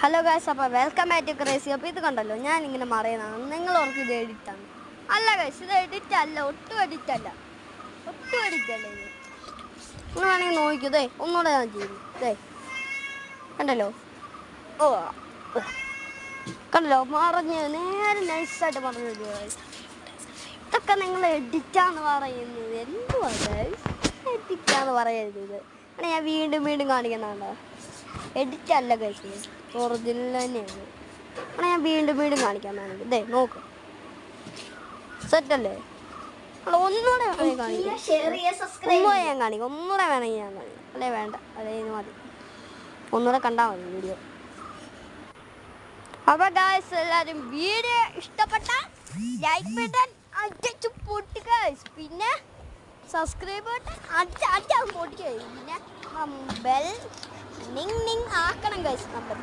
Hello guys, അപ്പോൾ welcome back to crazy. അപ്പോൾ ഇത് കണ്ടല്ലോ, ഞാൻ ഇങ്ങനെ മറയുന്നതാണ്. നിങ്ങൾ ഓർക്ക് ഇത് എഡിറ്റാണ്. അല്ല ഗൈസ്, ഇത് എഡിറ്റ് അല്ല, ഒട്ടും എഡിറ്റ് അല്ല ഇത്. നിങ്ങൾ വേണമെങ്കിൽ നോക്കിയതേ, ഒന്നുകൂടെ ഞാൻ ചെയ്തു. കണ്ടല്ലോ, കണ്ടല്ലോ, മറഞ്ഞ് നേരെ നൈസായിട്ട് മറഞ്ഞു. ഇതൊക്കെ നിങ്ങൾ എഡിറ്റാന്ന് പറയുന്നത് എന്തുവാ ഗൈസ്? എഡിറ്റാന്ന് പറയരുത്. ഇത് അങ്ങനെ ഞാൻ വീണ്ടും കാണിക്കുന്നതാണ്ടോ. എഡിറ്റ് അല്ല ഗൈസ്, ഒറിജിനൽ തന്നെയാണ്. അങ്ങനെ ഞാൻ വീണ്ടും കാണിക്കാൻ വേണമെങ്കിൽ നോക്ക്. സെറ്റല്ലേ? ഒന്നുകൂടെ വേണമെങ്കിൽ ഞാൻ കാണിക്കാം. ഒന്നുകൂടെ വേണമെങ്കിൽ ഞാൻ കാണിക്കാം. അല്ലേ വേണ്ട, അതേ മതി. ഒന്നുകൂടെ കണ്ടാൽ മതി വീഡിയോ. അപ്പോൾ ഗൈസ്, എല്ലാവരും വീഡിയോ ഇഷ്ടപ്പെട്ട ലൈക്ക് ബട്ടൺ അടിച്ചു പൊട്ടുക. പിന്നെ സബ്സ്ക്രൈബ് ബട്ടൺ അടിച്ചാൽ പൊട്ടിക്കുക. പിന്നെ ബെൽ നിങ് ആക്കണം ഗൈസ്. നമ്മുടെ